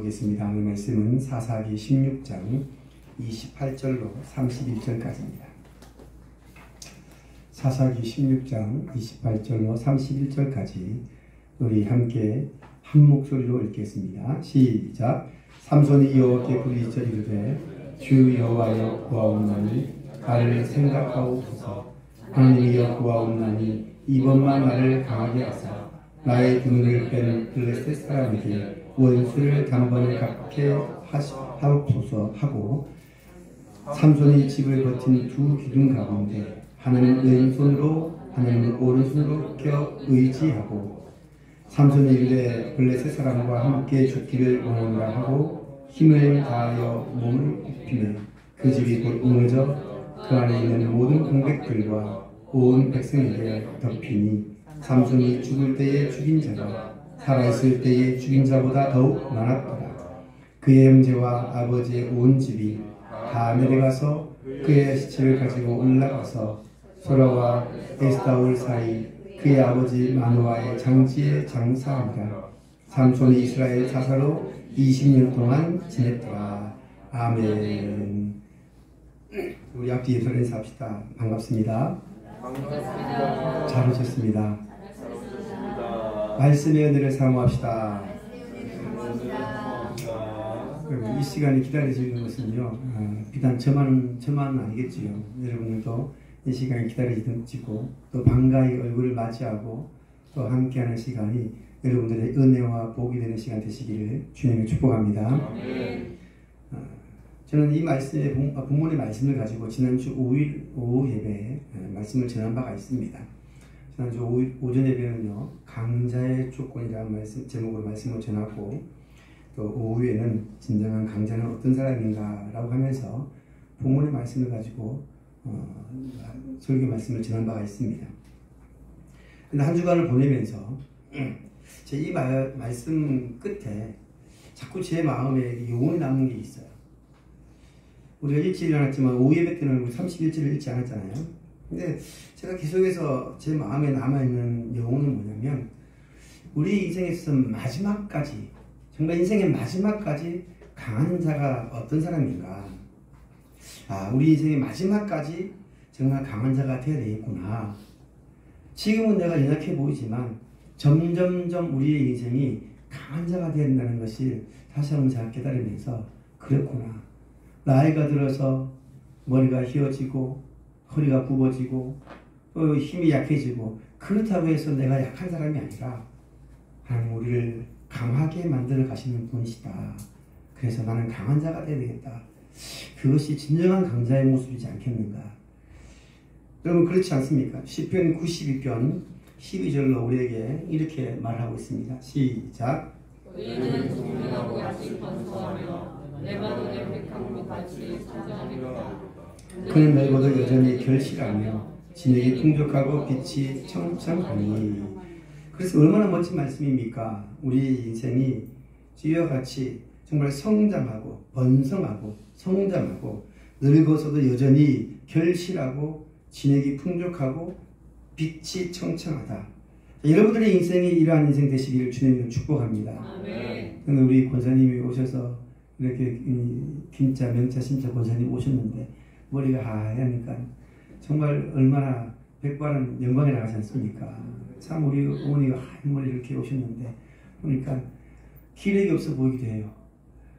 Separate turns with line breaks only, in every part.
보겠습니다. 오늘 말씀은 사사기 16장 28절로 31절까지입니다. 사사기 16장 28절로 31절까지 우리 함께 한 목소리로 읽겠습니다. 시작. 삼손이 여호와께 부르짖어 이르되 주 여호와여 구하옵나니 나를 생각하옵소서. 하나님이여 구하옵나니 이번만 나를 강하게 하사 나의 눈을 뺀 블레셋 사람에게 원수를 단번에 갚게 하옵소서 하고, 삼손이 집을 버틴 두 기둥 가운데 하나는 왼손으로 하나는 오른손으로 껴 의지하고, 삼손이 이르되 블레셋 사람과 함께 죽기를 원하노라 하고 힘을 다하여 몸을 굽히며 그 집이 곧 무너져 그 안에 있는 모든 공백들과 온 백성에게 덮이니, 삼손이 죽을 때에 죽인 자가 살아있을 때에 죽인 자보다 더욱 많았더라. 그의 형제와 아버지의 온 집이 다 내려가서 그의 시체를 가지고 올라가서 소라와 에스타올 사이 그의 아버지 마노아의 장지에 장사하니라. 삼손이 이스라엘 사사로 20년 동안 지냈더라. 아멘. 우리 앞뒤 예술을 인사합시다. 반갑습니다. 반갑습니다. 잘 오셨습니다. 말씀의 은혜를 사모합시다. 이 시간에 기다리시는 것은요, 비단 저만 아니겠지요. 여러분들도 이 시간에 기다리시고 또 반가이 얼굴을 맞이하고 또 함께하는 시간이 여러분들의 은혜와 복이 되는 시간 되시기를 주님을 축복합니다. 저는 이 말씀의 본문의 말씀을 가지고 지난주 5일 오후 예배에 말씀을 전한 바가 있습니다. 지난주 오전 예배는요, 강자의 조건이라는 제목으로 말씀을 전하고, 또 오후에는 진정한 강자는 어떤 사람인가 라고 하면서 본문의 말씀을 가지고 설교 말씀을 전한 바가 있습니다. 근데 한 주간을 보내면서 제 이 말씀 끝에 자꾸 제 마음에 요원이 남는 게 있어요. 우리가 읽지 않았지만 오후 예배 때는 우리 31절을 읽지 않았잖아요. 근데 제가 계속해서 제 마음에 남아있는 영혼은 뭐냐면, 우리 인생에 있어서 마지막까지, 정말 인생의 마지막까지 강한 자가 어떤 사람인가. 우리 인생의 마지막까지 정말 강한 자가 되어야 되겠구나. 지금은 내가 연약해 보이지만 점점점 우리의 인생이 강한 자가 되어야 된다는 것을 다시 한번 제가 깨달으면서, 그렇구나. 나이가 들어서 머리가 휘어지고 허리가 굽어지고 또 힘이 약해지고, 그렇다고 해서 내가 약한 사람이 아니라 하나님 우리를 강하게 만들어 가시는 분이시다. 그래서 나는 강한 자가 되어야 되겠다. 그것이 진정한 강자의 모습이지 않겠는가. 여러분, 그렇지 않습니까? 시편 92편 12절로 우리에게 이렇게 말하고 있습니다. 시작.
의인은 동행하고 같이 번성하며 레바논의 백향로 같이 성장하리로다.
그는 늙어도 여전히 결실하며 진액이 풍족하고 빛이 청청하니. 그래서 얼마나 멋진 말씀입니까? 우리 인생이 이와 같이 정말 성장하고 번성하고 성장하고 늙어서도 여전히 결실하고 진액이 풍족하고 빛이 청청하다. 여러분들의 인생이 이러한 인생 되시기를 주님으로 축복합니다.
아멘.
근데 우리 권사님이 오셔서 이렇게 김자 명자 신자 권사님 오셨는데 머리가 하얘니까 정말 얼마나 백발은 영광에 나가지 않습니까? 참 우리 어머니가 하얀 머리를 이렇게 오셨는데 보니까 기력이 없어 보이기도 해요.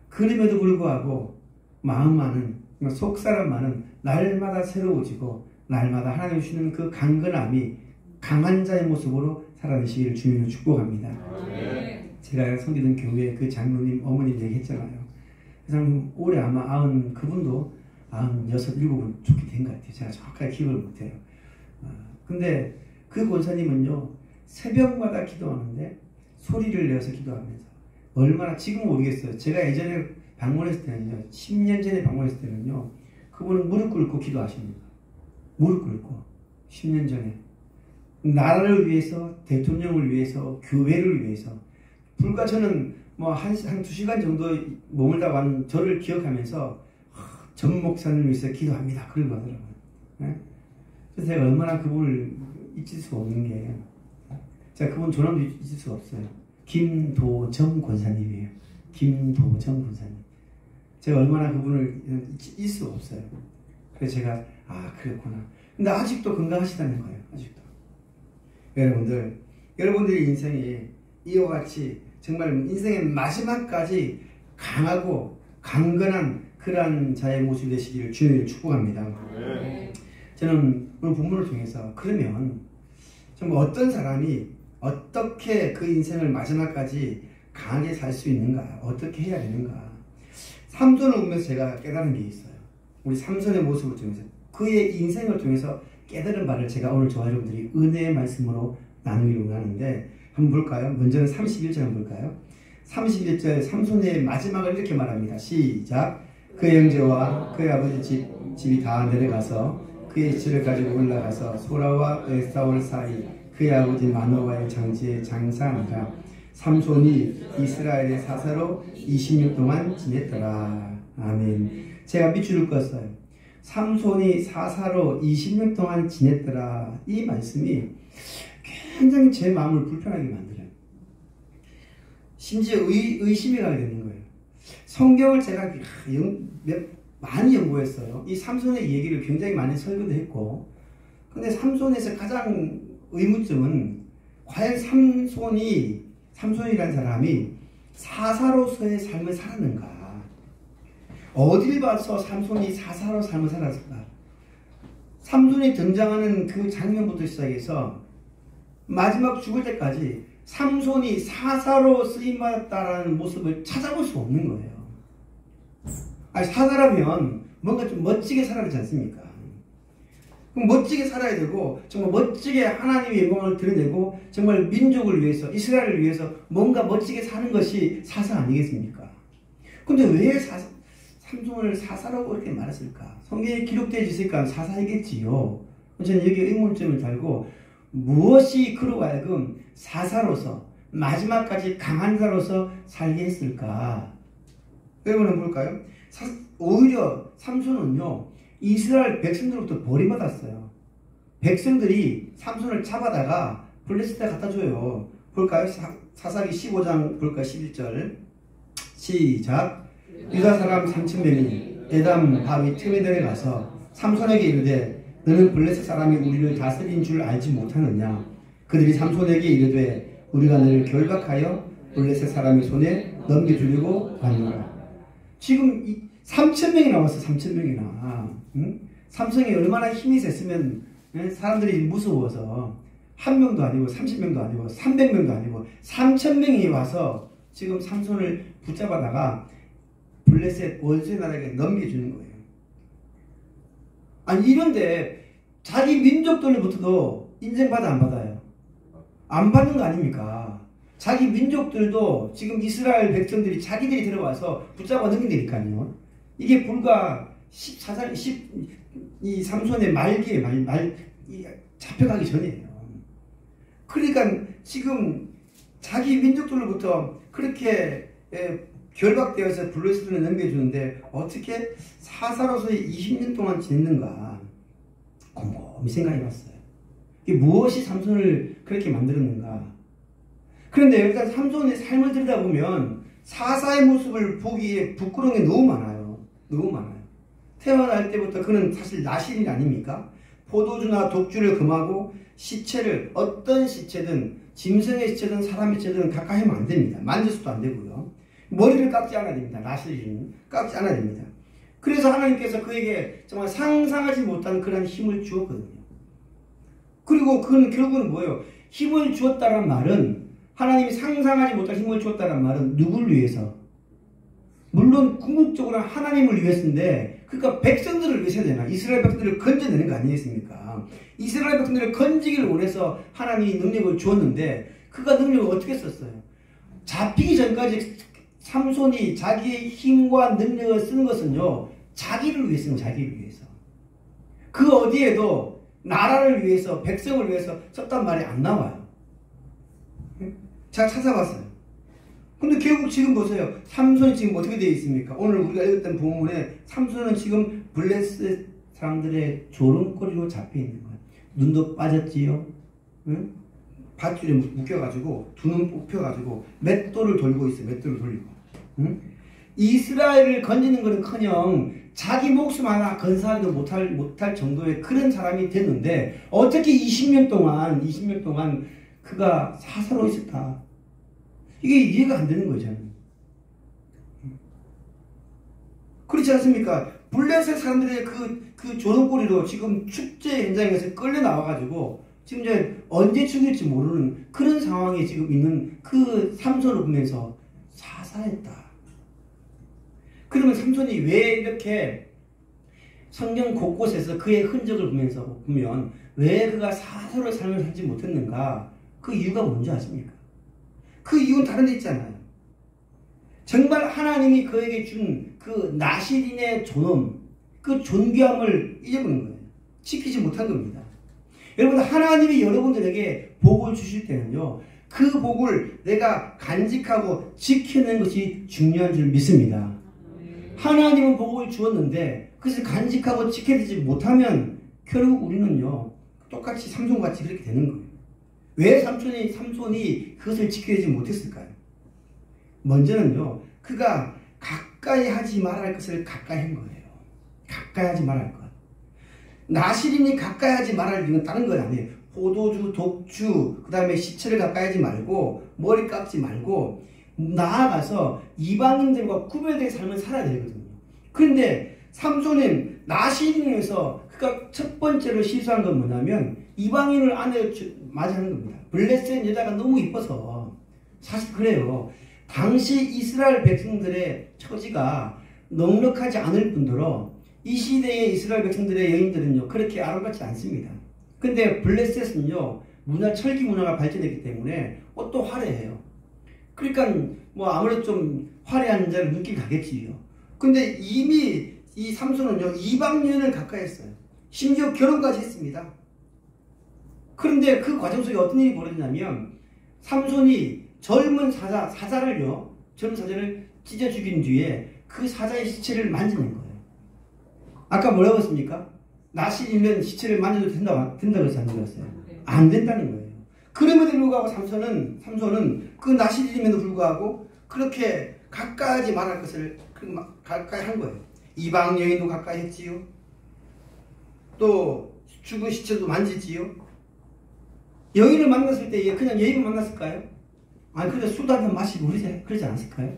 그럼에도 불구하고 마음만은, 속사람만은 날마다 새로워지고 날마다 하나님 주시는 그 강건함이 강한 자의 모습으로 살아내시기를 주님으로 축복합니다. 제가 섬기던 교회 그 장로님 어머님 얘기했잖아요. 그 사람 올해 아마 그분도 96은 좋게 된 것 같아요. 제가 정확하게 기억을 못해요. 근데 그 권사님은요, 새벽마다 기도하는데 소리를 내어서 기도하면서 얼마나, 지금은 모르겠어요. 제가 예전에 방문했을 때는요, 10년 전에 방문했을 때는요, 그분은 무릎 꿇고 기도하십니다. 무릎 꿇고 10년 전에 나라를 위해서, 대통령을 위해서, 교회를 위해서. 불과 저는 한 2시간 정도 머물다 간 저를 기억하면서 전 목사님을 위해서 기도합니다. 그러고 하더라고요. 네? 그래서 제가 얼마나 그분을 잊을 수가 없는 게, 제가 그분 조남도 잊을 수가 없어요. 김도정 권사님이에요. 김도정 권사님. 제가 얼마나 그분을 잊을 수가 없어요. 그래서 제가 그랬구나. 근데 아직도 건강하시다는 거예요. 아직도. 여러분들의 인생이 이와 같이 정말 인생의 마지막까지 강하고 강건한 그러한 자의 모습이 되시기를 주님을 축복합니다.
네.
저는 오늘 본문을 통해서 그러면 정말 어떤 사람이 어떻게 그 인생을 마지막까지 강하게 살 수 있는가, 어떻게 해야 되는가. 삼손을 보면서 제가 깨달은 게 있어요. 우리 삼손의 모습을 통해서 그의 인생을 통해서 깨달은 바를 제가 오늘 저와 여러분들이 은혜의 말씀으로 나누기로 원하는데 한번 볼까요? 먼저는 31절 한번 볼까요? 31절 삼손의 마지막을 이렇게 말합니다. 시작. 그의 형제와 그의 아버지 집이 다 내려가서 그의 집을 가지고 올라가서 소라와 에사올 사이 그의 아버지 마노아의 장지에 장사하니라. 삼손이 이스라엘의 사사로 20년 동안 지냈더라. 아멘. 제가 밑줄을 껐어요. 삼손이 사사로 20년 동안 지냈더라. 이 말씀이 굉장히 제 마음을 불편하게 만들어요. 심지어 의심이 가게 되는 거예요. 성경을 제가 많이 연구했어요. 이 삼손의 얘기를 굉장히 많이 설교도 했고, 근데 삼손에서 가장 의문점은 과연 삼손이라는 사람이 사사로서의 삶을 살았는가? 어딜 봐서 삼손이 사사로 삶을 살았을까? 삼손이 등장하는 그 장면부터 시작해서 마지막 죽을 때까지 삼손이 사사로 쓰임받았다라는 모습을 찾아볼 수 없는 거예요. 아니, 사사라면 뭔가 좀 멋지게 살아야 되지 않습니까? 그럼 멋지게 살아야 되고 정말 멋지게 하나님의 영광을 드러내고 정말 민족을 위해서, 이스라엘을 위해서 뭔가 멋지게 사는 것이 사사 아니겠습니까? 근데 왜 삼손을 사사라고 이렇게 말했을까? 성경에 기록되어 있으니까 사사이겠지요. 저는 여기 의문점을 달고 무엇이 그로 하여금 사사로서 마지막까지 강한 자로서 살게 했을까? 여러분 한번 볼까요? 오히려 삼손은요 이스라엘 백성들로부터 버림받았어요. 백성들이 삼손을 잡아다가 블레셋에 갖다 줘요. 볼까요? 사사기 15장 볼까요? 11절 시작. 유다 사람 3,000명이 에담 바위 틈에 들어가서 삼손에게 이르되 너는 블레셋 사람이 우리를 다스린 줄 알지 못하느냐. 그들이 삼손에게 이르되 우리가 너를 결박하여 블레셋 사람의 손에 넘겨주려고 하노라. 지금 3,000명이 나왔어. 3,000명이나. 응? 삼손이 얼마나 힘이 셌으면 사람들이 무서워서 한 명도 아니고 30명도 아니고 300명도 아니고 3,000명이 와서 지금 삼손을 붙잡아다가 블레셋 원수의 나라에게 넘겨주는 거예요. 아니 이런데 자기 민족들로부터도 인정받아 안 받아요? 안 받는 거 아닙니까? 자기 민족들도 지금 이스라엘 백성들이 자기들이 들어와서 붙잡아 넘긴다니까요. 이게 불과 14살, 이 삼손의 말기에 잡혀가기 전이에요. 그러니까 지금 자기 민족들로부터 그렇게 결박되어서 블레셋을 넘겨주는데 어떻게 사사로서의 20년 동안 지냈는가 곰곰이 생각해 봤어요. 이게 무엇이 삼손을 그렇게 만들었는가. 그런데 일단 삼손의 삶을 들여다보면 사사의 모습을 보기에 부끄러운 게 너무 많아요. 너무 많아요. 태어날 때부터 그는 사실 나실인 아닙니까? 포도주나 독주를 금하고 시체를 어떤 시체든 짐승의 시체든 사람의 시체든 가까이 하면 안 됩니다. 만져서도 안 되고요. 머리를 깎지 않아야 됩니다. 나실인 깎지 않아야 됩니다. 그래서 하나님께서 그에게 정말 상상하지 못한 그런 힘을 주었거든요. 그리고 그는 결국은 뭐예요? 힘을 주었다는 말은 하나님이 상상하지 못한 힘을 주었다는 말은 누구를 위해서? 물론 궁극적으로 하나님을 위해서인데 그러니까 백성들을 위해서 해야 되나? 이스라엘 백성들을 건져내는 거 아니겠습니까? 이스라엘 백성들을 건지기를 원해서 하나님이 능력을 주었는데 그가 능력을 어떻게 썼어요? 잡히기 전까지 삼손이 자기의 힘과 능력을 쓰는 것은요 자기를 위해서 자기를 위해서. 그 어디에도 나라를 위해서 백성을 위해서 썼단 말이 안 나와요. 제가 찾아봤어요. 근데 결국 지금 보세요. 삼손이 지금 어떻게 되어 있습니까? 오늘 우리가 읽었던 본문에 삼손은 지금 블레셋 사람들의 조롱거리로 잡혀 있는 거예요. 눈도 빠졌지요. 응? 밧줄에 묶여가지고 두 눈 뽑혀가지고 맷돌을 돌고 있어요. 맷돌을 돌리고. 응? 이스라엘을 건지는 것은커녕 자기 목숨 하나 건사하기도 못할 정도의 그런 사람이 됐는데 어떻게 20년 동안 그가 사사로 있었다. 이게 이해가 안 되는 거예요, 저는. 그렇지 않습니까? 블레셋 사람들의 그 조롱거리로 지금 축제 현장에서 끌려 나와가지고 지금 이제 언제 죽일지 모르는 그런 상황에 지금 있는 그 삼손을 보면서 사사했다. 그러면 삼손이 왜 이렇게 성경 곳곳에서 그의 흔적을 보면 왜 그가 사사로의 삶을 살지 못했는가? 그 이유가 뭔지 아십니까? 그 이유는 다른 데 있잖아요. 정말 하나님이 그에게 준 그 나시린의 존엄, 그 존귀함을 잊어버린 거예요. 지키지 못한 겁니다. 여러분, 하나님이 여러분들에게 복을 주실 때는요, 그 복을 내가 간직하고 지키는 것이 중요한 줄 믿습니다. 하나님은 복을 주었는데 그것을 간직하고 지켜지지 못하면 결국 우리는요, 똑같이 삼손같이 그렇게 되는 거예요. 왜 삼손이 그것을 지켜지지 못했을까요? 먼저는요, 그가 가까이 하지 말아야 할 것을 가까이 한 거예요. 가까이 하지 말아야 할 것. 나시린이 가까이 하지 말아야 할 이유는 다른 건 아니에요. 포도주, 독주, 그 다음에 시체를 가까이 하지 말고, 머리 깎지 말고, 나아가서 이방인들과 구별된 삶을 살아야 되거든요. 그런데 삼손은 나시린에서 그가 첫 번째로 실수한 건 뭐냐면, 이방인을 아내로 맞이하는 겁니다. 블레셋 여자가 너무 이뻐서. 사실 그래요. 당시 이스라엘 백성들의 처지가 넉넉하지 않을 뿐더러 이 시대의 이스라엘 백성들의 여인들은요, 그렇게 아름답지 않습니다. 근데 블레셋은요, 철기 문화가 발전했기 때문에 옷도 화려해요. 그러니까 뭐 아무래도 좀 화려한 여자를 눈길 가겠지요. 근데 이미 이 삼손은요, 이방 여인을 가까이 했어요. 심지어 결혼까지 했습니다. 그런데 그 과정 속에 어떤 일이 벌어지냐면, 삼손이 젊은 사자를 찢어 죽인 뒤에 그 사자의 시체를 만지는 거예요. 아까 뭐라고 했습니까? 나시린은 시체를 만져도 된다고 해서 안 되었어요. 안 된다는 거예요. 그럼에도 불구하고 삼손은 그 나시린임에도 불구하고 그렇게 가까이 하지 말할 것을 가까이 한 거예요. 이방 여인도 가까이 했지요. 또 죽은 시체도 만지지요. 여인을 만났을 때 그냥 여인을 만났을까요? 아니, 그래 술도 한잔 마시고 그러지 않았을까요?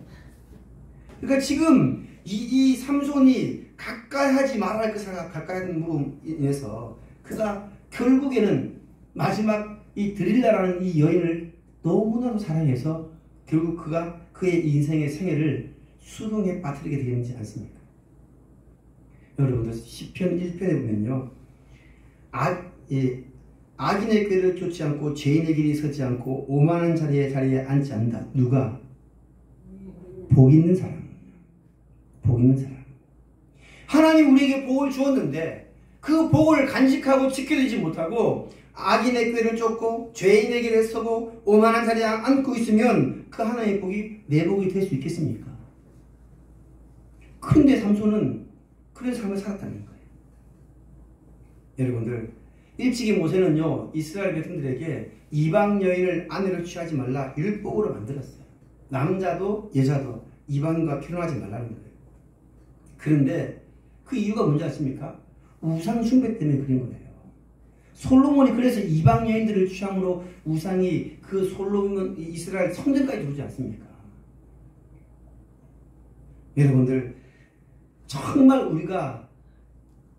그러니까 지금 이 삼손이 가까이 하지 말아야 할 것을 가까이 함으로 인해서 그가 결국에는 마지막 이 드릴라라는 이 여인을 너무나도 사랑해서 결국 그가 그의 인생의 생애를 수렁에 빠뜨리게 되지 않습니까? 여러분들 시편 1편에 보면요, 악인의 꾀를 쫓지 않고 죄인의 길이 서지 않고 오만한 자리에 앉지 않는다. 누가? 복 있는 사람. 복 있는 사람. 하나님 우리에게 복을 주었는데 그 복을 간직하고 지켜지지 못하고 악인의 꾀를 쫓고 죄인의 길에 서고 오만한 자리에 앉고 있으면 그 하나님의 복이 내 복이 될 수 있겠습니까? 그런데 삼손은 그런 삶을 살았다는 거예요. 여러분들, 일찍이 모세는요, 이스라엘 백성들에게 이방 여인을 아내로 취하지 말라 율법으로 만들었어요. 남자도 여자도 이방인과 결혼하지 말라는 거예요. 그런데 그 이유가 뭔지 아십니까? 우상 숭배 때문에 그런 거예요. 솔로몬이 그래서 이방 여인들을 취함으로 우상이 그 솔로몬 이스라엘 성전까지 들어오지 않습니까? 여러분들, 정말 우리가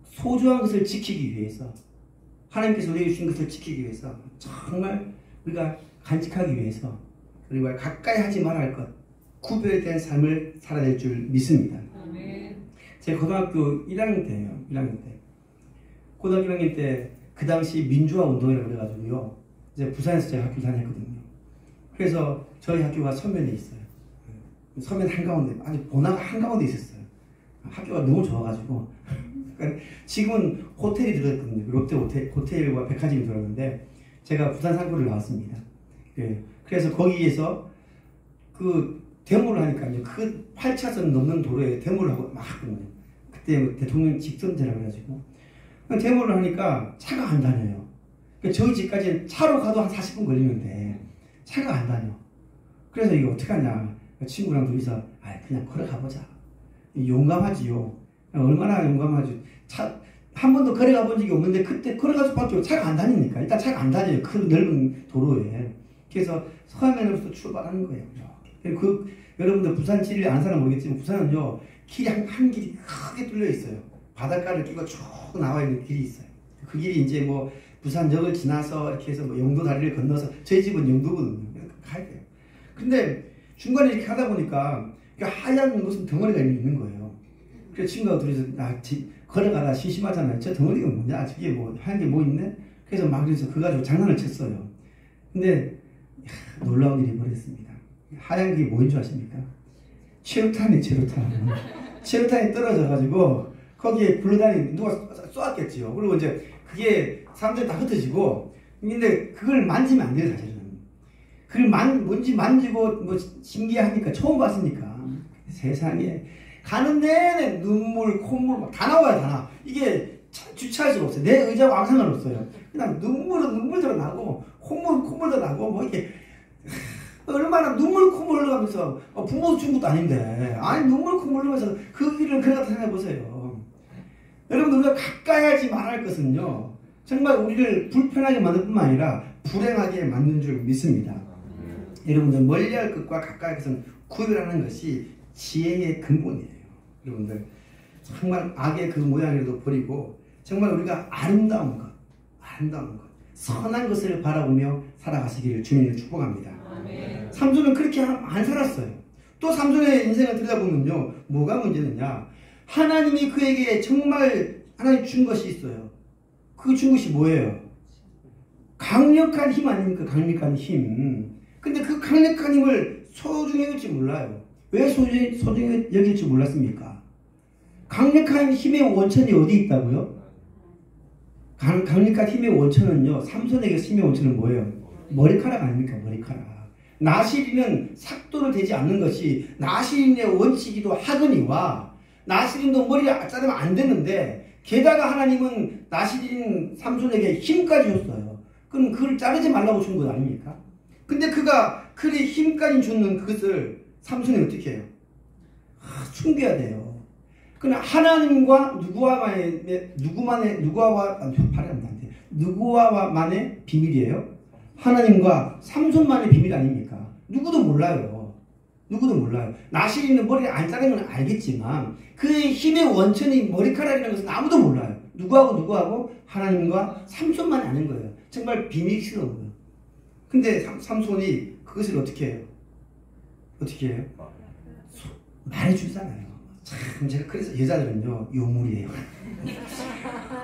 소중한 것을 지키기 위해서, 하나님께서 우리에게 주신 것을 지키기 위해서, 정말 우리가 간직하기 위해서, 그리고 가까이 하지 말아야 할 것, 구별된 삶을 살아야 될 줄 믿습니다.
아멘.
제가 고등학교 1학년 때예요. 1학년 때. 고등학교 1학년 때 그 당시 민주화 운동이라고 그래가지고요, 이제 부산에서 제가 학교 다녔거든요. 그래서 저희 학교가 서면에 있어요. 서면 한가운데, 아주 번화가 한가운데 있었어요. 학교가 너무 좋아가지고. 그러니까 지금은 호텔이 들어있거든요. 롯데 호텔과 백화점이 들어있는데, 제가 부산 상고를 나왔습니다. 예. 그래서 거기에서 그 데모를 하니까요, 그 8차선 넘는 도로에 데모를 하고 막 하거든요. 그때 대통령 직선제라고 해가지고. 데모를 하니까 차가 안 다녀요. 그러니까 저희 집까지 차로 가도 한 40분 걸리는데 차가 안 다녀. 그래서 이거 어떡하냐. 친구랑 둘이서 그냥 걸어가보자. 용감하지요. 얼마나 용감하지. 한 번도 걸어가 본 적이 없는데 그때 걸어가서 봤죠. 차가 안 다니니까. 일단 차가 안 다녀요. 그 넓은 도로에. 그래서 서해면으로서 출발하는 거예요. 여러분들 부산 지리를 아는 사람 모르겠지만 부산은요. 길이 한 길이 크게 뚫려 있어요. 바닷가를 끼고 쭉 나와 있는 길이 있어요. 그 길이 이제 뭐 부산역을 지나서 이렇게 해서 뭐 영도 다리를 건너서 저희 집은 영도거든요. 가야 돼요. 근데 중간에 이렇게 하다 보니까 하얀 무슨 덩어리가 있는 거예요. 그래서 친구가 둘이서 걸어가다 심심하잖아요. 저 덩어리가 뭐냐? 저게 뭐 하얀 게 뭐 있네? 그래서 막 그래서 그거 가지고 장난을 쳤어요. 근데 놀라운 일이 벌어졌습니다. 하얀 게 뭐인 줄 아십니까? 최루탄이 최루탄이 떨어져가지고 거기에 굴러다니는 누가 쏘았겠지요. 그리고 이제 그게 사람들이 다 흩어지고 근데 그걸 만지면 안 돼요 사실은. 그걸 뭔지 만지고 뭐 신기하니까 처음 봤으니까 세상에 가는 내내 눈물 콧물 막 다 나와요 다 나. 이게 주체할 수가 없어요. 내 의자와 아무 상관없어요. 그냥 눈물은 눈물도 나고 콧물은 콧물도 나고 뭐 이렇게 얼마나 눈물 콧물 흘러가면서 부모도 준 것도 아닌데 아니 눈물 콧물 흘러면서 그 길을 그래 갖다 생각해보세요. 여러분 우리가 가까이 하지 말할 것은요 정말 우리를 불편하게 만들 뿐만 아니라 불행하게 만든 줄 믿습니다. 여러분들 멀리할 것과 가까이 할 것은 구별하는 것이 지혜의 근본이에요. 여러분들 정말 악의 그 모양이라도 버리고 정말 우리가 아름다운 것 선한 것을 바라보며 살아가시기를 주님을 축복합니다. 아멘. 삼손은 그렇게 안 살았어요. 또 삼손의 인생을 들여다보면요 뭐가 문제느냐 하나님이 그에게 정말 하나님 준 것이 있어요. 그 준 것이 뭐예요? 강력한 힘 아닙니까? 강력한 힘. 근데 그 강력한 힘을 소중히 여길지 몰라요. 왜 소중히 여길지 몰랐습니까? 강력한 힘의 원천이 어디 있다고요? 강력한 힘의 원천은요 삼손에게 힘의 원천은 뭐예요? 머리카락 아닙니까? 머리카락. 나시린은 삭도를 대지 않는 것이 나시린의 원칙이도 하거니와 나시린도 머리를 자르면 안 되는데 게다가 하나님은 나시린 삼손에게 힘까지 줬어요. 그럼 그걸 자르지 말라고 준 것 아닙니까? 근데 그가 그리 힘까지 주는 그것을 삼손이 어떻게 해요? 숨겨야 돼요. 그러나 하나님과 누구와만의 비밀이에요? 하나님과 삼손만의 비밀 아닙니까? 누구도 몰라요. 나시린은 머리를 안 자르는 건 알겠지만 그의 힘의 원천이 머리카락이라는 것은 아무도 몰라요. 누구하고 하나님과 삼손만이 아는 거예요. 정말 비밀스러운 거예요. 근데 삼손이 그것을 어떻게 해요? 말해주잖아요. 참 제가 그래서 여자들은요 요물이에요.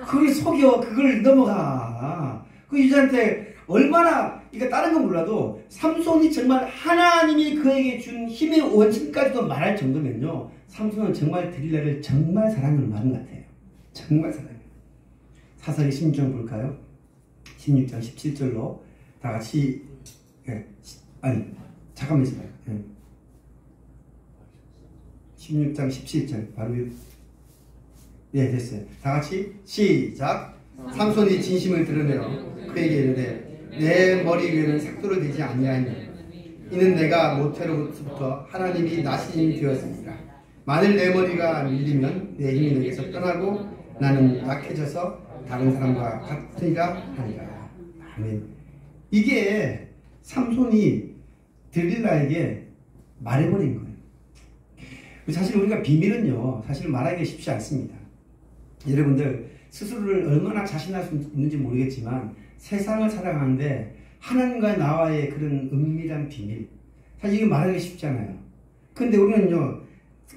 그걸 속여 그걸 넘어가. 그 여자한테 얼마나 그러니까 다른 건 몰라도 삼손이 정말 하나님이 그에게 준 힘의 원천까지도 말할 정도면요 삼손은 정말 들릴라를 정말 사랑하는 마음 같아요. 정말 사랑해요. 사사기 16장 볼까요? 16장 17절로 다 같이 잠깐만 있어봐요. 16장 17절 바로 됐어요. 다 같이 시작. 삼손이 진심을 드러내어 그에게 이르되 내 머리 위에는 삭도를 대지 아니하니 이는 내가 모태로부터 하나님이 나시인이 되었습니다. 만일 내 머리가 밀리면 내 힘이 내게서 떠나고 나는 약해져서 다른 사람과 같으리라 하니라. 아멘. 이게 삼손이 들릴라에게 말해버린 거예요. 사실 우리가 비밀은요 사실 말하기가 쉽지 않습니다. 여러분들 스스로를 얼마나 자신할 수 있는지 모르겠지만 세상을 살아가는데 하나님과 나와의 그런 은밀한 비밀 사실 이게 말하기 쉽잖아요. 근데 우리는요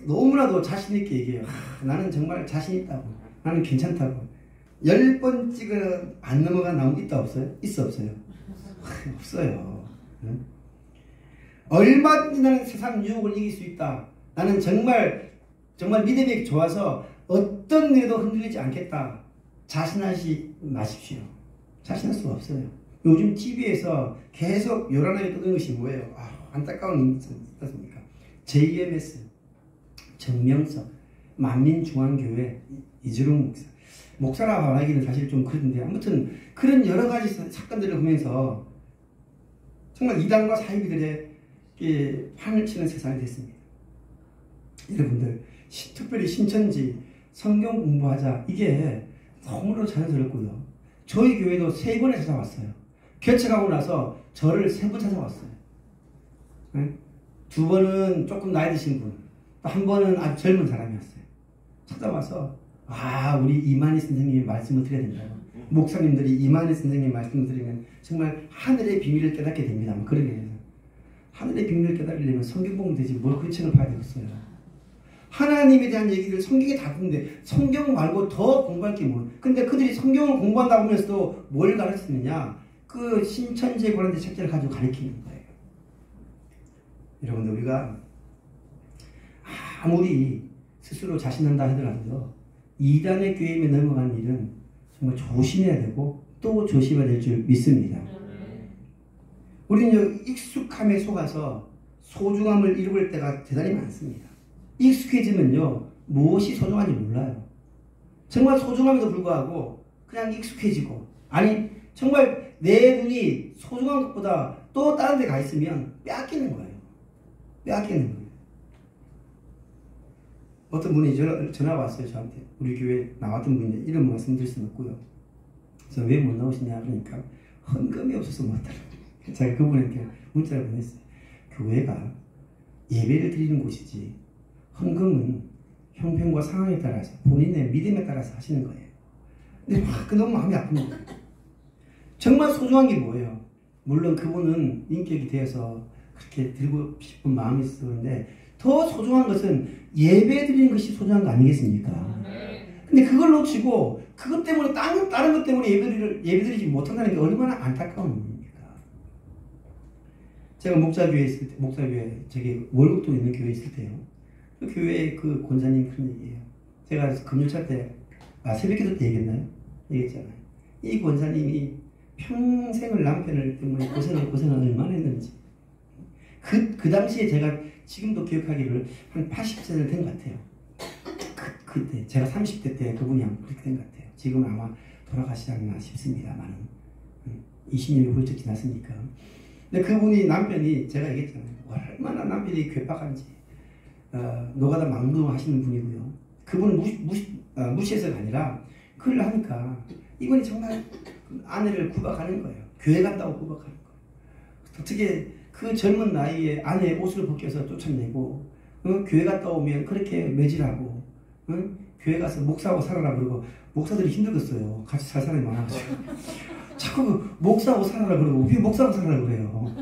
너무나도 자신 있게 얘기해요. 나는 정말 자신 있다고, 나는 괜찮다고. 10번 찍어 안 넘어간 나무 있다 없어요? 있어 없어요? 없어요. 응? 얼마든지 나는 세상 유혹을 이길 수 있다. 나는 정말 믿음이 좋아서 어떤 일에도 흔들리지 않겠다. 자신하지 마십시오. 자신할 수가 없어요. 요즘 TV에서 계속 요란하게 뜨는 것이 뭐예요? 안타까운 일이 있었습니까? JMS, 정명석, 만민중앙교회, 이재룡 목사라고 말하기는 사실 좀 그런데 아무튼 그런 여러 가지 사건들을 보면서 정말 이단과 사이비들의 판을 치는 세상이 됐습니다. 여러분들 특별히 신천지 성경 공부하자 이게 너무나 자연스럽고요. 저희 교회도 3번에 찾아왔어요. 개척하고 나서 저를 3번 찾아왔어요. 네? 2번은 조금 나이 드신 분, 또 1번은 아주 젊은 사람이었어요. 찾아와서 우리 이만희 선생님이 말씀을 드려야 된다고. 목사님들이 이만희 선생님 말씀을 드리면 정말 하늘의 비밀을 깨닫게 됩니다. 그런 게 있어요. 하늘의 비밀을 깨달으려면 성경 보면 되지 뭘 그 책을 봐야 되겠어요. 하나님에 대한 얘기를 성경에 다 듣는데 성경 말고 더 공부할 게 뭐. 근데 그들이 성경을 공부한다고 하면서도 뭘 가르치느냐? 그 신천지에 관한 책들을 가지고 가르치는 거예요. 여러분들 우리가 아무리 스스로 자신한다 하더라도 이단의 교회에 넘어가는 일은 정말 조심해야 되고 또 조심해야 될 줄 믿습니다. 우리는 익숙함에 속아서 소중함을 잃어버릴 때가 대단히 많습니다. 익숙해지면요 무엇이 소중한지 몰라요. 정말 소중함에도 불구하고 그냥 익숙해지고, 아니 정말 내 눈이 소중한 것보다 또 다른 데 가 있으면 빼앗기는 거예요. 빼앗기는 거예요. 어떤 분이 전화가 왔어요. 저한테. 우리 교회 나왔던 분인데 이름 말씀드릴 수는 없고요. 그래서 왜 못 나오시냐 그러니까 헌금이 없어서 못 나와요. 제가 그분에게 문자를 보냈어요. 교회가 예배를 드리는 곳이지 헌금은 형편과 상황에 따라서 본인의 믿음에 따라서 하시는 거예요. 근데 너무 마음이 아픕니다. 정말 소중한 게 뭐예요? 물론 그분은 인격이 되어서 그렇게 드리고 싶은 마음이 있었는데 더 소중한 것은 예배 드리는 것이 소중한 거 아니겠습니까? 근데 그걸 놓치고 그것 때문에 다른 것 때문에 예배 드리지 못한다는 게 얼마나 안타까운 일입니까? 제가 목사교회 있을 때, 목사교회 저기 월급도 있는 교회 있을 때요. 그 교회 그 권사님 그런 얘기예요. 제가 금요일 때 새벽기도 때 얘기했나요? 얘기했잖아요. 이 권사님이 평생을 남편을 때문에 고생을 얼마나 했는지. 그 당시에 제가 지금도 기억하기를 한 80세를 된 것 같아요. 그때 제가 30대 때 그분이 아마 그렇게 된 것 같아요. 지금 아마 돌아가시지 않나 싶습니다만 20년이 훌쩍 지났으니까. 근데 그분이 남편이 제가 얘기했잖아요. 얼마나 남편이 괴팍한지 노가다 막노하시는 분이고요. 그분은 무시해서가 아니라 그걸 하니까 이분이 정말 아내를 구박하는 거예요. 교회 간다고 구박하는 거예요. 어떻게 그 젊은 나이에 아내의 옷을 벗겨서 쫓아내고 교회 갔다 오면 그렇게 매질하고 교회 가서 목사하고 살아라 그러고 목사들이 힘들겠어요. 같이 살 사람이 많아가지고 자꾸 목사하고 살아라 그러고 왜 목사하고 살아라 그래요.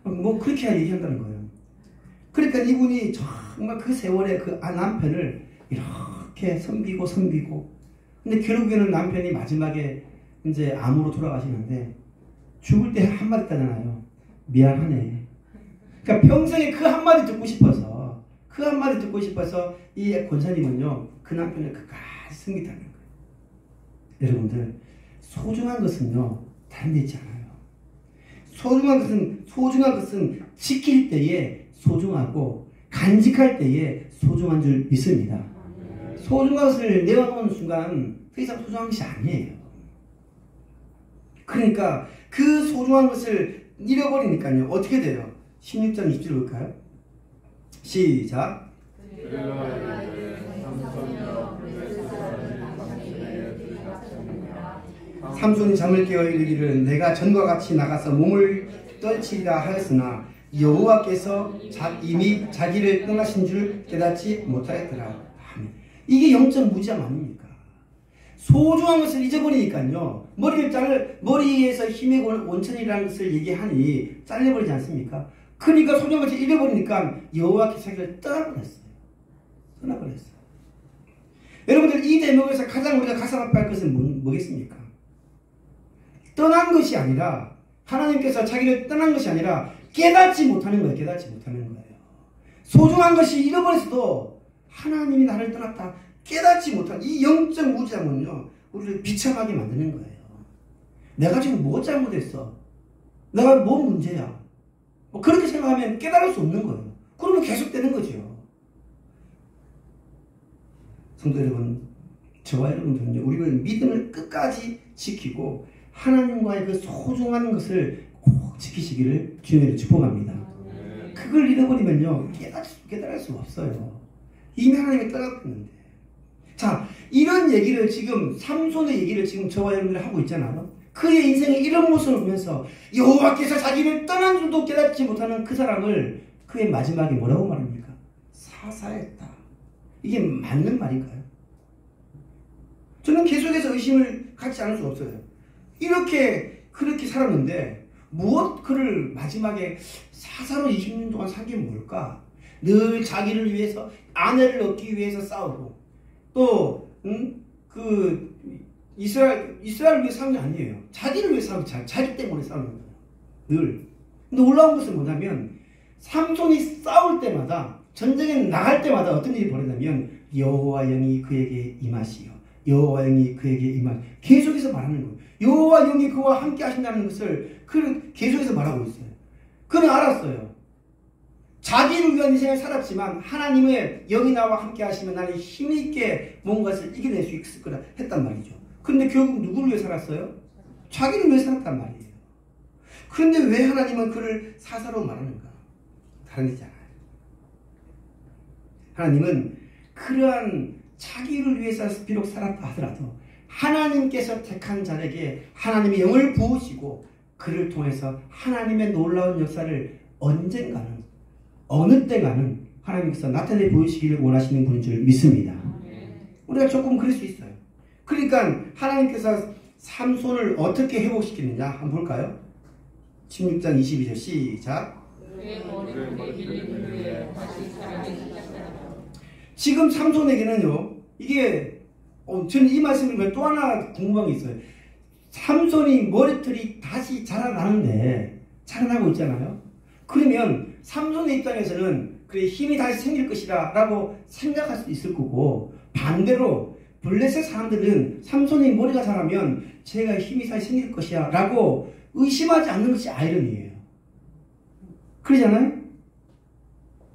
뭐 그렇게 얘기한다는 거예요. 그러니까 이분이 정말 그 세월에 그 남편을 이렇게 섬기고 근데 결국에는 남편이 마지막에 이제 암으로 돌아가시는데 죽을 때 한마디 했잖아요. 미안하네. 그러니까 평생에 그 한마디 듣고 싶어서 이 권사님은요 그 남편을 끝까지 섬기다는 거예요. 여러분들 소중한 것은요 다른 데 있지 않아요. 소중한 것은 지킬 때에 소중하고 간직할 때에 소중한 줄 믿습니다. 소중한 것을 내어놓는 순간 더 이상 소중한 것이 아니에요. 그러니까 그 소중한 것을 잃어버리니까요 어떻게 돼요? 16장 20절 볼까요? 시작. 삼손이 잠을 깨어 이르기를 내가 전과 같이 나가서 몸을 떨치리라 하였으나 여호와께서 이미 자기를 떠나신 줄 깨닫지 못하였더라. 이게 영적 무지함 아닙니까? 소중한 것을 잊어버리니까요 머리에서 힘의 원천이라는 것을 얘기하니 잘려버리지 않습니까? 그러니까 소중한 것을 잃어버리니까 여호와께서 자기를 떠나버렸어요. 여러분들 이 대목에서 가장 우리가 가슴아파할 것은 뭐겠습니까? 떠난 것이 아니라 하나님께서 자기를 떠난 것이 아니라 깨닫지 못하는 거예요. 소중한 것이 잃어버렸어도 하나님이 나를 떠났다 깨닫지 못한 이 영적 무지함은요 우리를 비참하게 만드는 거예요. 내가 지금 뭐 잘못했어? 내가 뭐 문제야? 그렇게 생각하면 깨달을 수 없는 거예요. 그러면 계속되는 거죠. 성도 여러분, 저와 여러분들은요 우리를 믿음을 끝까지 지키고 하나님과의 그 소중한 것을 꼭 지키시기를 주님으로 축복합니다. 그걸 잃어버리면요 깨달을 수 없어요. 이미 하나님이 떠났는데. 자, 이런 얘기를 지금 삼손의 얘기를 지금 저와 여러분들이 하고 있잖아요. 그의 인생의 이런 모습을 보면서 여호와께서 자기를 떠난 줄도 깨닫지 못하는 그 사람을 그의 마지막에 뭐라고 말합니까? 사사했다. 이게 맞는 말인가요? 저는 계속해서 의심을 갖지 않을 수 없어요. 그렇게 살았는데 무엇 그를 마지막에 사사로 20년 동안 산 게 뭘까? 늘 자기를 위해서, 아내를 얻기 위해서 싸우고, 또 이스라엘을 위해 싸우는 게 아니에요. 자기를 위해 싸우고, 자기 때문에 싸우는 거예요. 늘. 근데 놀라운 것은 뭐냐면 삼손이 싸울 때마다, 전쟁에 나갈 때마다 어떤 일이 벌어지냐면 여호와 영이 그에게 임하시어, 여호와 영이 그에게 임하시어, 계속해서 말하는 거예요. 여호와 영이 그와 함께 하신다는 것을 그는 계속해서 말하고 있어요. 그는 알았어요. 자기를 위한 인생을 살았지만 하나님의 영이 나와 함께 하시면 나는 힘있게 뭔가를 이겨낼 수 있을 거라 했단 말이죠. 그런데 결국 누구를 위해 살았어요? 자기를 위해 살았단 말이에요. 그런데 왜 하나님은 그를 사사로 말하는가? 다른 데지 않아요. 하나님은 그러한 자기를 위해서 비록 살았다 하더라도 하나님께서 택한 자에게 하나님의 영을 부으시고 그를 통해서 하나님의 놀라운 역사를 언젠가는, 어느 때가는 하나님께서 나타내 보이시기를 원하시는 분인 줄 믿습니다. 우리가 조금 그럴 수 있어요. 그러니까 하나님께서 삼손을 어떻게 회복시키느냐 한번 볼까요? 16장 22절 시작. 지금 삼손에게는요, 이게 저는 이 말씀을 보면 또 하나 궁금한 게 있어요. 삼손이 머리털이 다시 자라나는데, 자라나고 있잖아요. 그러면 삼손의 입장에서는 그래 힘이 다시 생길 것이다 라고 생각할 수도 있을 거고, 반대로 블레셋 사람들은 삼손의 머리가 자라면 제가 힘이 다시 생길 것이야 라고 의심하지 않는 것이 아이러니예요. 그러잖아요?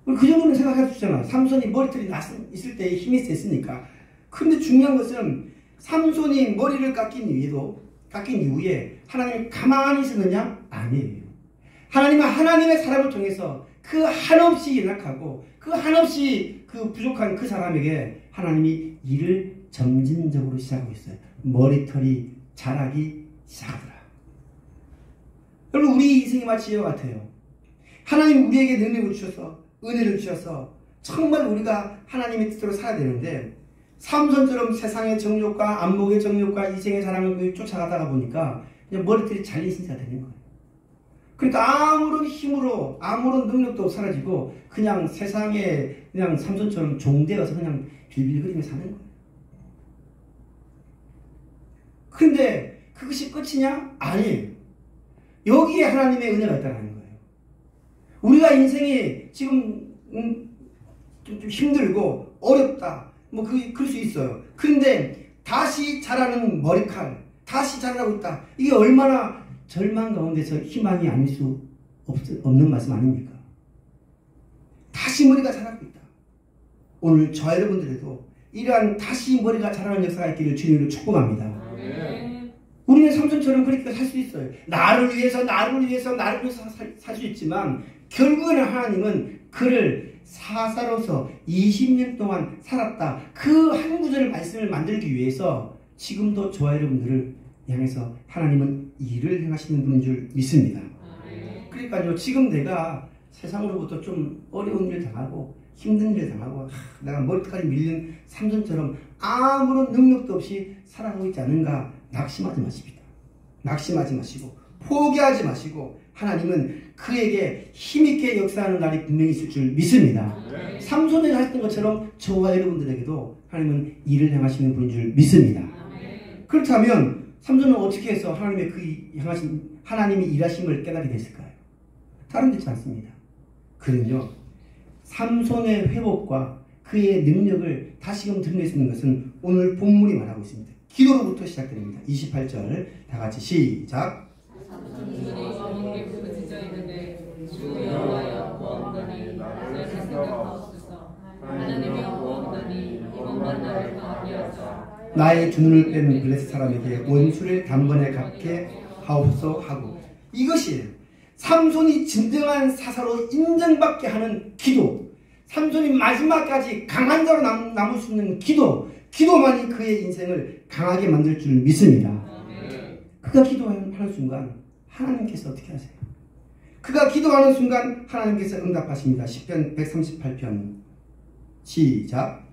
그 정도는 생각할 수 있잖아요. 삼손이 머리털이 있을 때 힘이 셌으니까. 근데 중요한 것은 삼손이 머리를 깎인 이후에 하나님이 가만히 있었느냐? 아니에요. 하나님은 하나님의 사람을 통해서 그 한없이 연약하고 그 한없이 그 부족한 그 사람에게 하나님이 일을 점진적으로 시작하고 있어요. 머리털이 자라기 시작하더라. 여러분, 우리 인생이 마치 이와 같아요. 하나님 우리에게 능력을 주셔서, 은혜를 주셔서 정말 우리가 하나님의 뜻대로 살아야 되는데, 삼손처럼 세상의 정욕과 안목의 정욕과 이생의 사랑을 쫓아가다가 보니까 그냥 머리털이 잘린 신세가 되는 거예요. 그러니까 아무런 힘으로, 아무런 능력도 사라지고 그냥 세상에 그냥 삼손처럼 종되어서 그냥 빌빌거리며 사는 거예요. 그런데 그것이 끝이냐? 아니에요. 여기에 하나님의 은혜가 있다는 거예요. 우리가 인생이 지금 좀 힘들고 어렵다, 그럴 수 있어요. 그런데 다시 자라는 머리칼, 다시 자라고 있다. 이게 얼마나 절망 가운데서 희망이 아닐 수 없는 말씀 아닙니까? 다시 머리가 자라고 있다. 오늘 저와 여러분들에도 이러한 다시 머리가 자라는 역사가 있기를 주님으로 축복합니다. 우리는 삼손처럼 그렇게 살 수 있어요. 나를 위해서 살 수 있지만 결국에는 하나님은 그를 사사로서 20년 동안 살았다. 그 한 구절의 말씀을 만들기 위해서 지금도 저와 여러분들을 향해서 하나님은 일을 행하시는 분인 줄 믿습니다. 그러니까요, 지금 내가 세상으로부터 좀 어려운 일 당하고 힘든 일 당하고 내가 머리까지 밀린 삼손처럼 아무런 능력도 없이 살아가고 있지 않은가 낙심하지 마십니다. 낙심하지 마시고 포기하지 마시고 하나님은 그에게 힘있게 역사하는 날이 분명히 있을 줄 믿습니다. 삼손이 하셨던 것처럼 저와 여러분들에게도 하나님은 일을 행하시는 분인 줄 믿습니다. 그렇다면 삼손은 어떻게 해서 하나님의 하나님이 일하심을 깨닫게 됐을까요? 다른 데지 않습니다. 그는요, 삼손의 회복과 그의 능력을 다시금 드러낼 수 있는 것은 오늘 본문이 말하고 있습니다. 기도로부터 시작됩니다. 28절 다 같이 시작. 나의 두 눈을 뺀 블레셋 사람에게 원수를 단번에 갚게 하옵소서 하고, 이것이 삼손이 진정한 사사로 인정받게 하는 기도, 삼손이 마지막까지 강한 자로 남을 수 있는 기도만이 그의 인생을 강하게 만들 줄 믿습니다. 그가 기도하는 순간 하나님께서 어떻게 하세요? 그가 기도하는 순간 하나님께서 응답하십니다. 시편 138편 시작.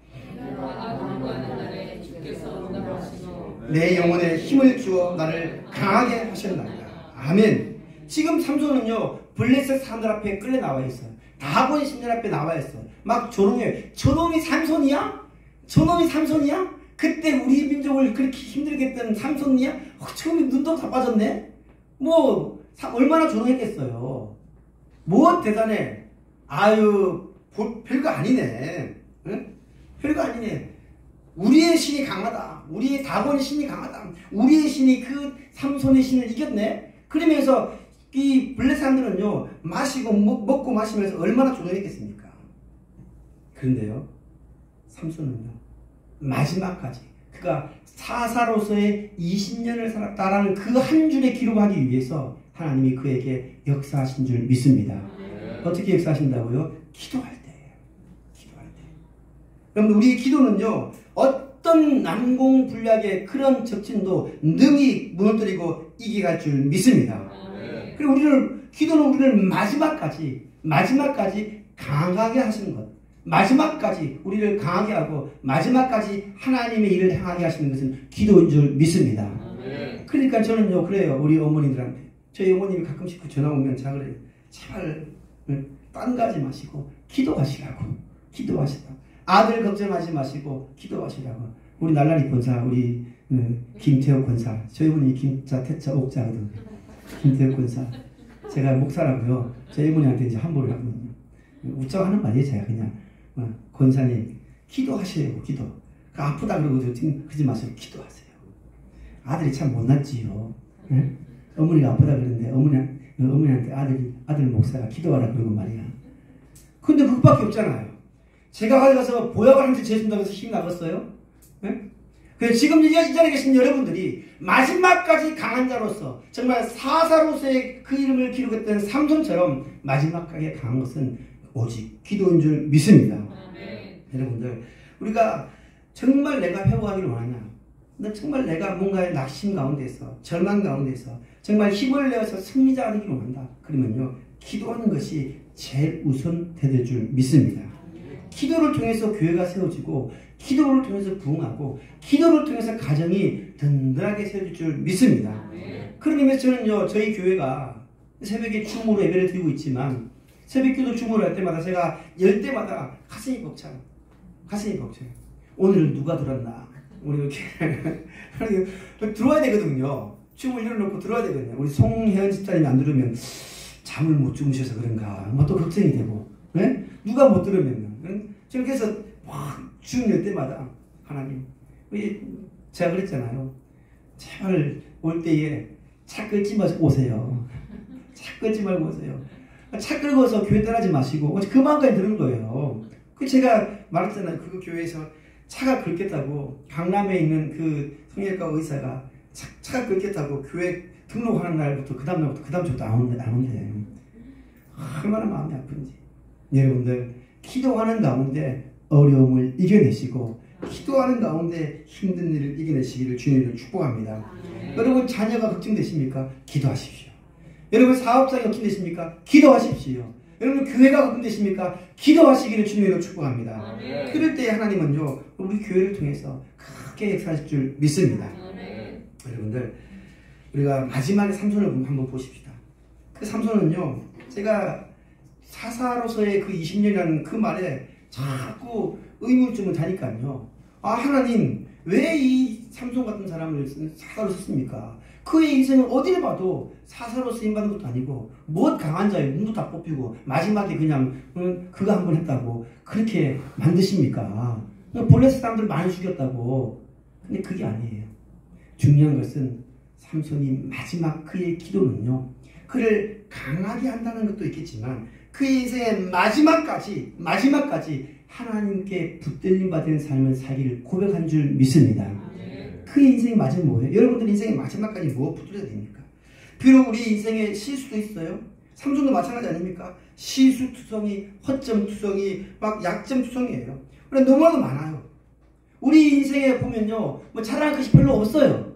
내 영혼에 힘을 주어 나를 강하게 하셨나이다. 아멘. 지금 삼손은요 블레셋 사람들 앞에 끌려 나와 있어요. 다곤 신전 앞에 나와 있어요. 막 조롱해. 저놈이 삼손이야? 저놈이 삼손이야? 그때 우리 민족을 그렇게 힘들게 했던 삼손이야? 지금 눈도 다 빠졌네? 뭐 얼마나 조롱했겠어요. 뭐 대단해. 아유 별거 아니네. 응? 별거 아니네. 우리의 신이 강하다. 우리의 다곤의 신이 강하다. 우리의 신이 그 삼손의 신을 이겼네. 그러면서 이 블레셋 사람들은요 마시고 먹고 마시면서 얼마나 조롱했겠습니까? 그런데요 삼손은요 마지막까지 그가 사사로서의 20년을 살았다라는 그 한 줄에 기록하기 위해서 하나님이 그에게 역사하신 줄 믿습니다. 어떻게 역사하신다고요? 기도할 때. 여러분 우리의 기도는요 어떤 난공불락의 그런 적진도 능히 무너뜨리고 이겨갈 줄 믿습니다. 그리고 기도는 우리를 마지막까지 강하게 하시는 것, 마지막까지 우리를 강하게 하고 마지막까지 하나님의 일을 향하게 하시는 것은 기도인 줄 믿습니다. 그러니까 저는요 그래요. 우리 어머니들한테 저희 어머님이 가끔씩 전화 오면 제가 그래요. 제발 딴 가지 마시고 기도하시라고. 아들 걱정하지 마시고 기도하시라고. 우리 날라리 권사, 우리 김태호 권사, 저희 어머니 김자, 태자, 옥자거든요. 김태호 권사. 제가 목사라고요. 저희 어머니한테 이제 함부로 하거든요. 웃자고 하는 말이에요. 제가 그냥 권사님 기도하세요. 기도. 아프다 그러고 그러지 마시고 기도하세요. 아들이 참 못났지요. 네? 어머니가 아프다 그러는데 어머니한테 아들 목사가 기도하라 그러고 말이야. 근데 그것밖에 없잖아요. 제가 가서 보약을 한 대 재준다고 해서 힘이 나겠어요? 네? 그래서 지금 이 자리에 계신 여러분들이 마지막까지 강한 자로서 정말 사사로서의 그 이름을 기록했던 삼손처럼 마지막까지 강한 것은 오직 기도인 줄 믿습니다. 여러분들 우리가 정말 내가 회복하기를 원하냐? 근데 정말 내가 뭔가의 낙심 가운데서 절망 가운데서 정말 힘을 내어서 승리자가 되기를 원한다. 그러면요 기도하는 것이 제일 우선 되될 줄 믿습니다. 기도를 통해서 교회가 세워지고 기도를 통해서 부흥하고 기도를 통해서 가정이 든든하게 세워질 줄 믿습니다. 그런 의미에서 저는요 저희 교회가 새벽에 춤으로 예배를 드리고 있지만 새벽기도 춤으로 할 때마다 제가 열 때마다 가슴이 벅차요. 오늘 누가 들었나? 우리 이렇게 들어와야 되거든요. 춤을 열어놓고 들어와야 되거든요. 우리 송혜연 집사님이 안 들으면 잠을 못 주무셔서 그런가 뭐 또 걱정이 되고 네? 누가 못 들으면요. 저는 그래서 춤 열 때마다 하나님 제가 그랬잖아요. 제발 올 때에 차 끌지 마시고 오세요. 차 끌지 말고 오세요. 차 끌고 와서 교회 떠나지 마시고 그 마음까지 드는 거예요. 그 제가 말했잖아요. 그 교회에서 차가 긁겠다고 강남에 있는 그 성형외과 의사가 차가 긁겠다고 교회 등록하는 날부터 그 다음 주부터 안 온대. 얼마나 마음이 아픈지. 여러분들 기도하는 가운데 어려움을 이겨내시고 기도하는 가운데 힘든 일을 이겨내시기를 주님을 축복합니다. 여러분 자녀가 걱정되십니까? 기도하십시오. 여러분 사업장이 걱정되십니까? 기도하십시오. 여러분 교회가 걱정되십니까? 기도하시기를 주님으로 축복합니다. 그럴 때 하나님은요 우리 교회를 통해서 크게 역사하실 줄 믿습니다. 여러분들 우리가 마지막에 삼손을 한번 보십시다. 그 삼손은요 제가 사사로서의 그 20년이라는 그 말에 자꾸 의문점을 다니까요. 아 하나님 왜 이 삼손 같은 사람을 사사로 썼습니까? 그의 인생을 어디를 봐도 사사로 쓰임받은 것도 아니고 무엇 강한 자의 눈도 다 뽑히고 마지막에 그냥 그가 한 번 했다고 그렇게 만드십니까? 블레셋 사람들 많이 죽였다고. 근데 그게 아니에요. 중요한 것은 삼손이 마지막 그의 기도는요 그를 강하게 한다는 것도 있겠지만 그의 인생의 마지막까지 하나님께 붙들림 받은 삶을 살기를 고백한 줄 믿습니다. 그의 인생의 마지막 뭐예요? 여러분들 인생의 마지막까지 무엇 붙들려야 됩니까? 비록 우리 인생에 실수도 있어요. 삼손도 마찬가지 아닙니까? 시수투성이, 허점투성이, 막 약점투성이에요. 그래 너무나도 많아요. 우리 인생에 보면요, 뭐 자랑할 것이 별로 없어요.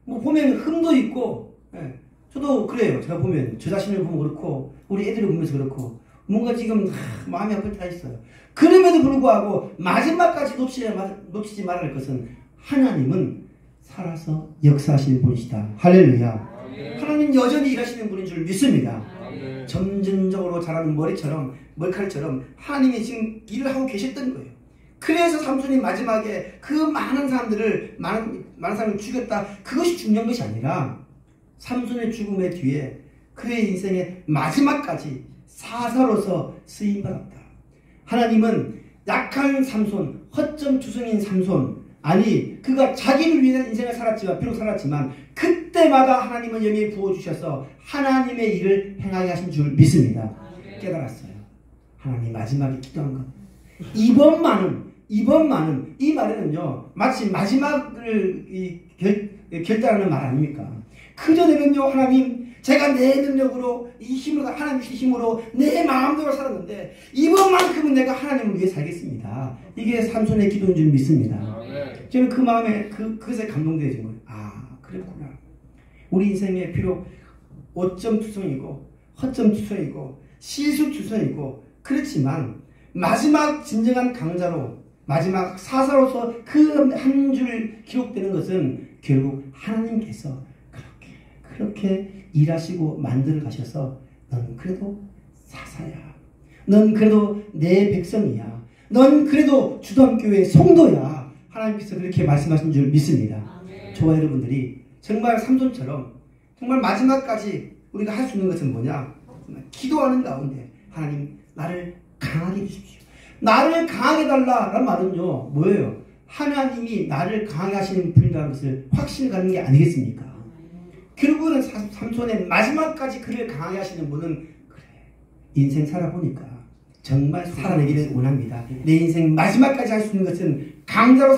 뭐 보면 흠도 있고, 예. 저도 그래요. 제가 보면 저 자신을 보면 그렇고, 우리 애들을 보면서 그렇고, 뭔가 지금 마음이 아플 때가 있어요. 그럼에도 불구하고 마지막까지 놓치지 말아야 할 것은 하나님은 살아서 역사하시는 분이시다. 할렐루야. 하나님 여전히 일하시는 분인 줄 믿습니다. 점진적으로 자라는 머리카락처럼 하나님이 지금 일을 하고 계셨던 거예요. 그래서 삼손이 마지막에 그 많은 사람을 죽였다. 그것이 중요한 것이 아니라 삼손의 죽음의 뒤에 그의 인생의 마지막까지 사사로서 쓰임받았다. 하나님은 약한 삼손, 허점투성인 삼손, 아니 그가 자기를 위한 인생을 비록 살았지만 그때마다 하나님은 영에 부어주셔서 하나님의 일을 행하게 하신 줄 믿습니다. 깨달았어요. 하나님 마지막에 기도한 것. 이번만은 이 말에는요 마치 마지막을 결단하는 말 아닙니까? 그전에는요 하나님 제가 내 능력으로 이 힘으로 하나님의 힘으로 내 마음대로 살았는데 이번만큼은 내가 하나님을 위해 살겠습니다. 이게 삼손의 기도인 줄 믿습니다. 저는 그 마음에 그것에 감동되어진 거예요. 아 그랬구나. 우리 인생에 비록 오점투성이고 허점투성이고 시수투성이고 그렇지만 마지막 진정한 강자로 마지막 사사로서 그 한 줄 기록되는 것은 결국 하나님께서 그렇게 일하시고 만들어 가셔서 넌 그래도 사사야. 넌 그래도 내 백성이야. 넌 그래도 주담교회 성도야. 하나님께서 그렇게 말씀하신 줄 믿습니다. 저와 여러분들이 정말 삼손처럼 정말 마지막까지 우리가 할 수 있는 것은 뭐냐? 기도하는 가운데 하나님 나를 강하게 해주십시오. 나를 강하게 달라라는 말은요 뭐예요? 하나님이 나를 강하게 하시는 분이라는 것을 확신을 갖는 게 아니겠습니까? 결국은 삼손의 마지막까지 그를 강하게 하시는 분은 그래 인생 살아보니까 정말 살아내기를 원합니다. 내 인생 마지막까지 할 수 있는 것은 강자로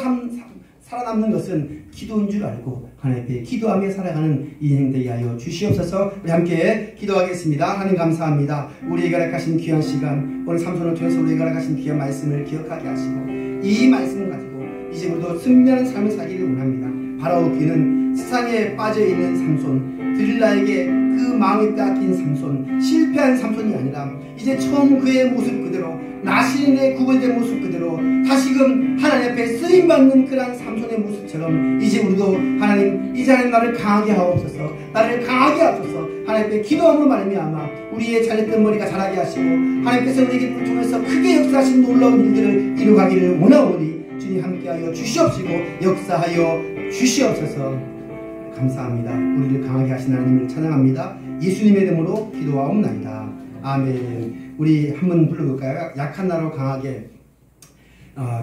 살아남는 것은 기도인 줄 알고 하나님께 기도하며 살아가는 인생 되게 하여 주시옵소서. 우리 함께 기도하겠습니다. 하나님 감사합니다. 우리에게 허락하신 귀한 시간 오늘 삼손을 통해서 우리에게 허락하신 귀한 말씀을 기억하게 하시고 이 말씀을 가지고 이제부터 승리하는 삶을 살기를 원합니다. 바라오기는 세상에 빠져있는 삼손, 들릴라에게 그 마음이 빼앗긴 삼손, 실패한 삼손이 아니라 이제 처음 그의 모습 그대로 나신의 구별된 모습 그대로 다시금 하나님 앞에 쓰임받는 그런 삼손의 모습처럼 이제 우리도 하나님 이제 하나님 나를 강하게 하옵소서. 나를 강하게 하옵소서. 하나님 앞에 기도함으로 말미암아 우리의 잘렸던 머리가 자라게 하시고 하나님께서 우리에게 통해서 크게 역사하신 놀라운 일들을 이루가기를 원하오니 주님 함께하여 주시옵시고 역사하여 주시옵소서. 감사합니다. 우리를 강하게 하신 하나님을 찬양합니다. 예수님의 이름으로 기도하옵나이다. 아멘. 우리 한번 불러볼까요? 약한 나로 강하게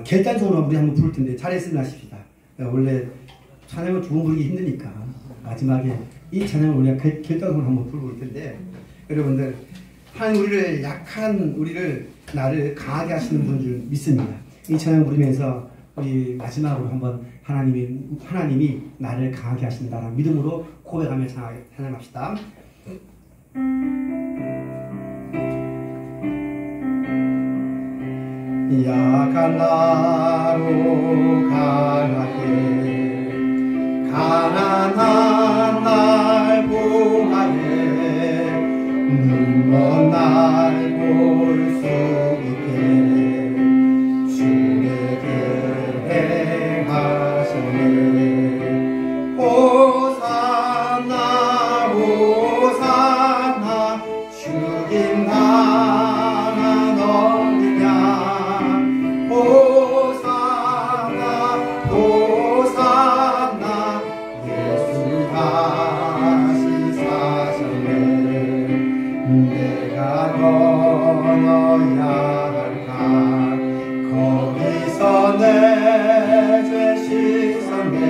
결단적으로 우리 한번 부를 텐데 잘했으면 하십시다. 원래 찬양을 두 번 부르기 힘드니까 마지막에 이 찬양을 우리가 결단적으로 한번 부를 텐데 여러분들 하나님 우리를 약한 우리를 나를 강하게 하시는 분인 줄 믿습니다. 이 찬양 부르면서 우리 마지막으로 한번 하나님이 나를 강하게 하신다라는 믿음으로 고백하며 찬양합시다. 약한 나로 강하게 가난한 날 보하게 눈먼 날 볼 수 있게 주에게 행하셨네. 호산나 호산나 주님 나는 어디냐. 호산나 호산나 예수 다시 사셨네. 내가 건너야 할까 거기서 내 죄 씻었네.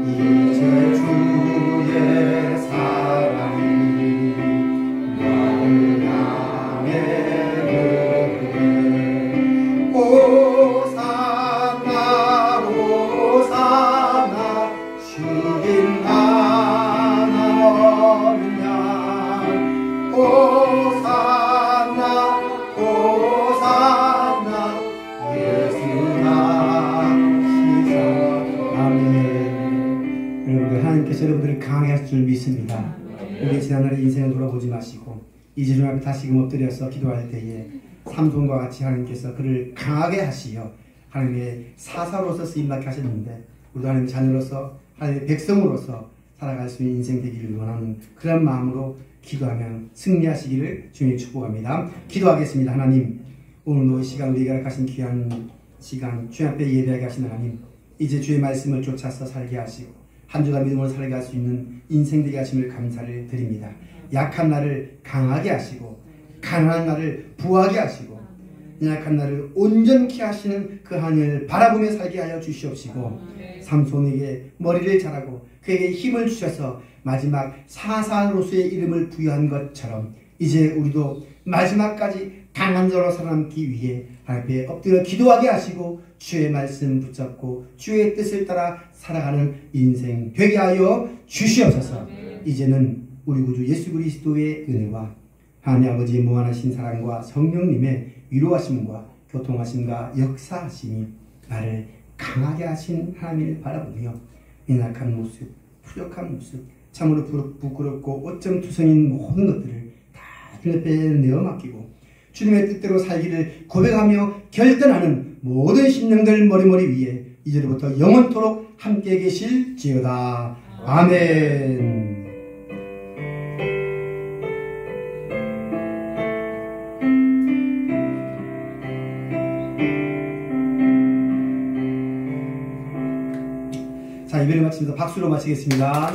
이제 주의 사랑이 나를 향해 오네. 호산나 호산나 주님 나는 어느 양. 여러분들 하나님께서 여러분들을 강하게 하실 줄 믿습니다. 우리 지난날의 인생을 돌아보지 마시고 이 주님 앞에 다시금 엎드려서 기도할 때에 삼손과 같이 하나님께서 그를 강하게 하시어 하나님의 사사로서 쓰임받게 하셨는데 우리도 하나님의 자녀로서 하나님의 백성으로서 살아갈 수 있는 인생 되기를 원하는 그런 마음으로 기도하면 승리하시기를 주님이 축복합니다. 기도하겠습니다. 하나님, 오늘도 이 시간 우리에게 가신 귀한 시간 주님 앞에 예배하게 하신 하나님, 이제 주의 말씀을 쫓아서 살게 하시고 한 주간 믿음으로 살게 할 수 있는 인생 되게 하심을 감사를 드립니다. 약한 나를 강하게 하시고 가난한 나를 부하게 하시고 약한 나를 온전케 하시는 그 하나님을 바라보며 살게 하여 주시옵시고 삼손에게 머리를 자라고 그에게 힘을 주셔서 마지막 사사로서의 이름을 부여한 것처럼 이제 우리도 마지막까지 강한 자로 살아남기 위해 하나님 앞에 엎드려 기도하게 하시고 주의 말씀 붙잡고 주의 뜻을 따라 살아가는 인생 되게 하여 주시옵소서. 이제는 우리 구주 예수 그리스도의 은혜와 하나님 아버지의 무한하신 사랑과 성령님의 위로하심과 교통하심과 역사하심이 나를 강하게 하신 하나님을 바라보며 인악한 모습, 부족한 모습, 참으로 부끄럽고 어정투성인 모든 것들을 다 주님 앞에 내어 맡기고 주님의 뜻대로 살기를 고백하며 결단하는 모든 심령들 머리머리 위에 이제부터 영원토록 함께 계실지어다. 아멘. 자, 예배를 마치면서 박수로 마치겠습니다.